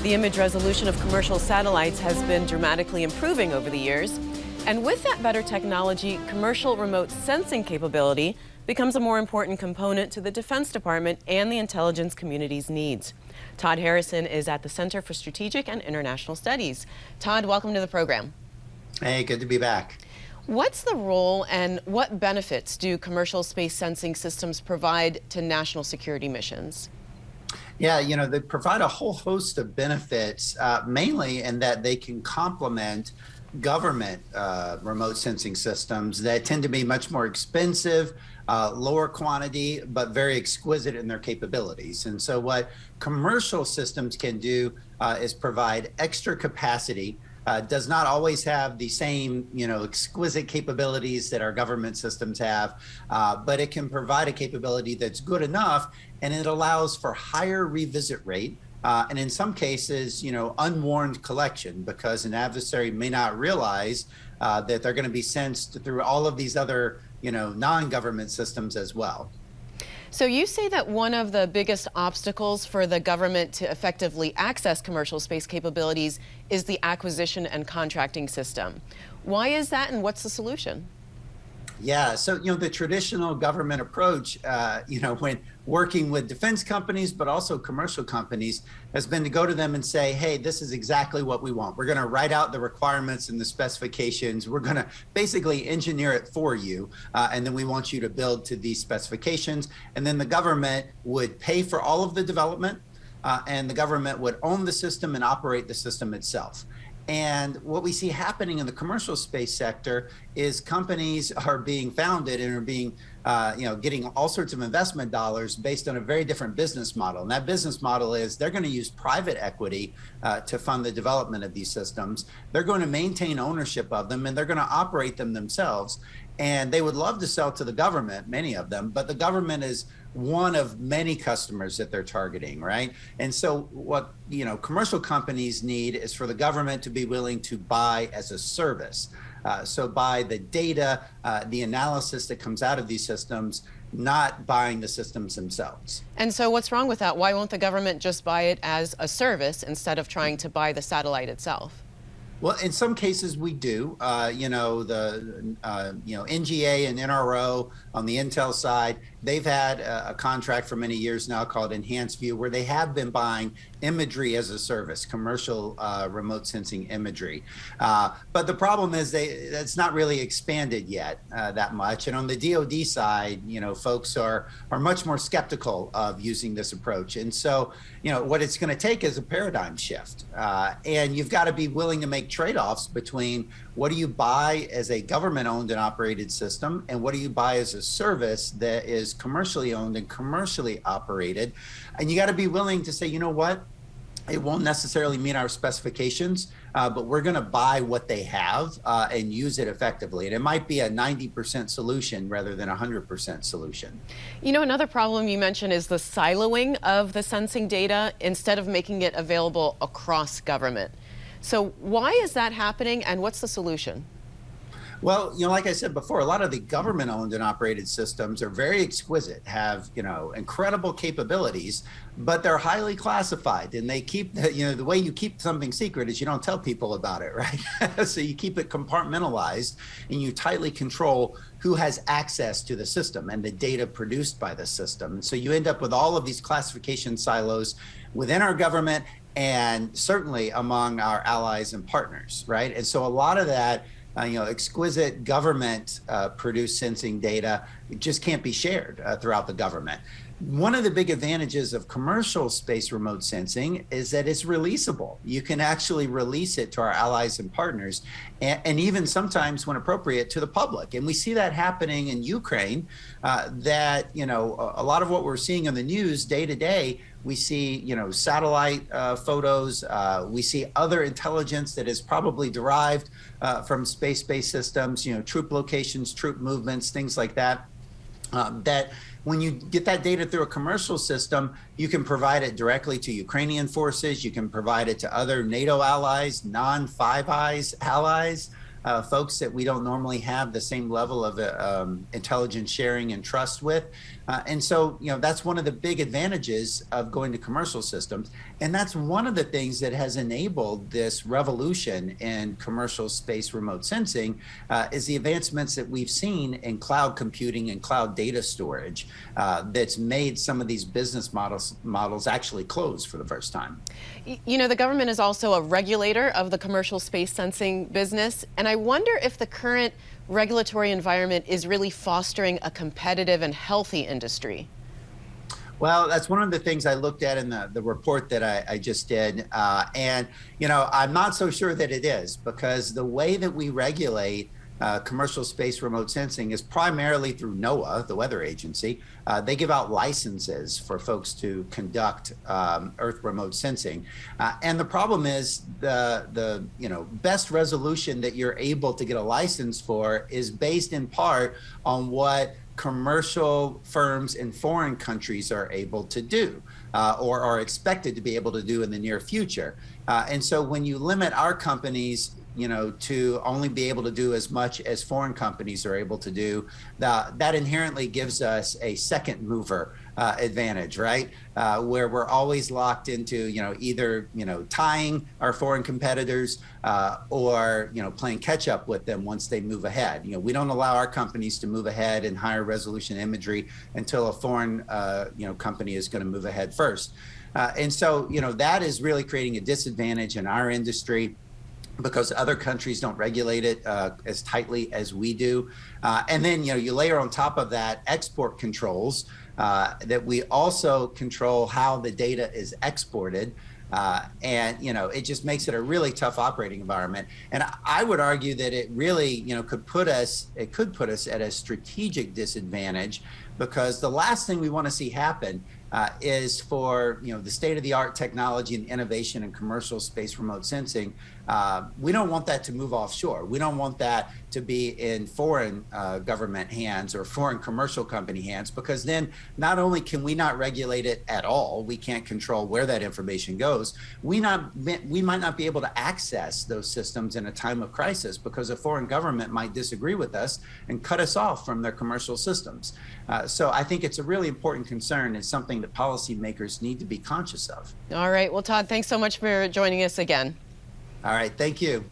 The image resolution of commercial satellites has been dramatically improving over the years. And with that better technology, commercial remote sensing capability becomes a more important component to the Defense Department and the intelligence community's needs. Todd Harrison is at the Center for Strategic and International Studies. Todd, welcome to the program. Hey, good to be back. What's the role and what benefits do commercial space sensing systems provide to national security missions? Yeah, they provide a whole host of benefits, mainly in that they can complement government remote sensing systems that tend to be much more expensive, lower quantity, but very exquisite in their capabilities. And so what commercial systems can do is provide extra capacity. Does not always have the same, exquisite capabilities that our government systems have, but it can provide a capability that's good enough, and it allows for higher revisit rate, and in some cases, unwarned collection, because an adversary may not realize that they're going to be sensed through all of these other, non-government systems as well. So you say that one of the biggest obstacles for the government to effectively access commercial space capabilities is the acquisition and contracting system. Why is that, and what's the solution? Yeah, so the traditional government approach, when working with defense companies, but also commercial companies, has been to go to them and say, hey, this is exactly what we want. We're going to write out the requirements and the specifications. We're going to basically engineer it for you, and then we want you to build to these specifications. And then the government would pay for all of the development, and the government would own the system and operate the system itself. And what we see happening in the commercial space sector is companies are being founded and are being, getting all sorts of investment dollars based on a very different business model. And that business model is they're going to use private equity to fund the development of these systems. They're going to maintain ownership of them, and they're going to operate them themselves. And they would love to sell to the government, many of them, but the government is one of many customers that they're targeting, right? And so what, commercial companies need is for the government to be willing to buy as a service. So buy the data, the analysis that comes out of these systems, not buying the systems themselves. And so what's wrong with that? Why won't the government just buy it as a service instead of trying to buy the satellite itself? Well, in some cases we do. The NGA and NRO on the Intel side, they've had a contract for many years now called Enhanced View, where they have been buying imagery as a service, commercial remote sensing imagery. But the problem is it's not really expanded yet that much. And on the DoD side, folks are much more skeptical of using this approach. And so, what it's going to take is a paradigm shift. And you've got to be willing to make trade-offs between what do you buy as a government-owned and operated system, and what do you buy as a service that is commercially owned and commercially operated. And you got to be willing to say, you know what? It won't necessarily meet our specifications, but we're going to buy what they have and use it effectively. And it might be a 90% solution rather than a 100% solution. Another problem you mentioned is the siloing of the sensing data instead of making it available across government. So why is that happening, and what's the solution? Well, like I said before, a lot of the government-owned and operated systems are very exquisite, have, incredible capabilities, but they're highly classified, and they keep, the way you keep something secret is you don't tell people about it, right? So you keep it compartmentalized, and you tightly control who has access to the system and the data produced by the system. And so you end up with all of these classification silos within our government, and certainly among our allies and partners, right? And so a lot of that exquisite government produced sensing data just can't be shared throughout the government. One of the big advantages of commercial space remote sensing is that it's releasable. You can actually release it to our allies and partners, and even sometimes, when appropriate, to the public. And we see that happening in Ukraine, that, a lot of what we're seeing in the news day to day, we see, satellite photos, we see other intelligence that is probably derived from space-based systems, troop locations, troop movements, things like that. That when you get that data through a commercial system, you can provide it directly to Ukrainian forces. You can provide it to other NATO allies, non-Five Eyes allies. folks that we don't normally have the same level of intelligence sharing and trust with. And so, that's one of the big advantages of going to commercial systems. And that's one of the things that has enabled this revolution in commercial space remote sensing is the advancements that we've seen in cloud computing and cloud data storage that's made some of these business models actually close for the first time. The government is also a regulator of the commercial space sensing business. And I wonder if the current regulatory environment is really fostering a competitive and healthy industry. Well, that's one of the things I looked at in the report that I just did. And, I'm not so sure that it is, because the way that we regulate commercial space remote sensing is primarily through NOAA, the weather agency. They give out licenses for folks to conduct Earth remote sensing. And the problem is the best resolution that you're able to get a license for is based in part on what commercial firms in foreign countries are able to do or are expected to be able to do in the near future. And so when you limit our companies to only be able to do as much as foreign companies are able to do, that inherently gives us a second mover advantage, right? Where we're always locked into, either, tying our foreign competitors or, playing catch up with them once they move ahead. We don't allow our companies to move ahead in higher resolution imagery until a foreign, company is going to move ahead first. And so, that is really creating a disadvantage in our industry, because other countries don't regulate it as tightly as we do. And then, you layer on top of that export controls that we also control how the data is exported. And, it just makes it a really tough operating environment. And I would argue that it really, could put us at a strategic disadvantage, because the last thing we want to see happen is for the state-of-the-art technology and innovation in commercial space remote sensing. We don't want that to move offshore. We don't want that to be in foreign government hands or foreign commercial company hands, because then not only can we not regulate it at all, we can't control where that information goes. We might not be able to access those systems in a time of crisis, because a foreign government might disagree with us and cut us off from their commercial systems. So I think it's a really important concern. It's something that policymakers need to be conscious of. All right. Well, Todd, thanks so much for joining us again. All right. Thank you.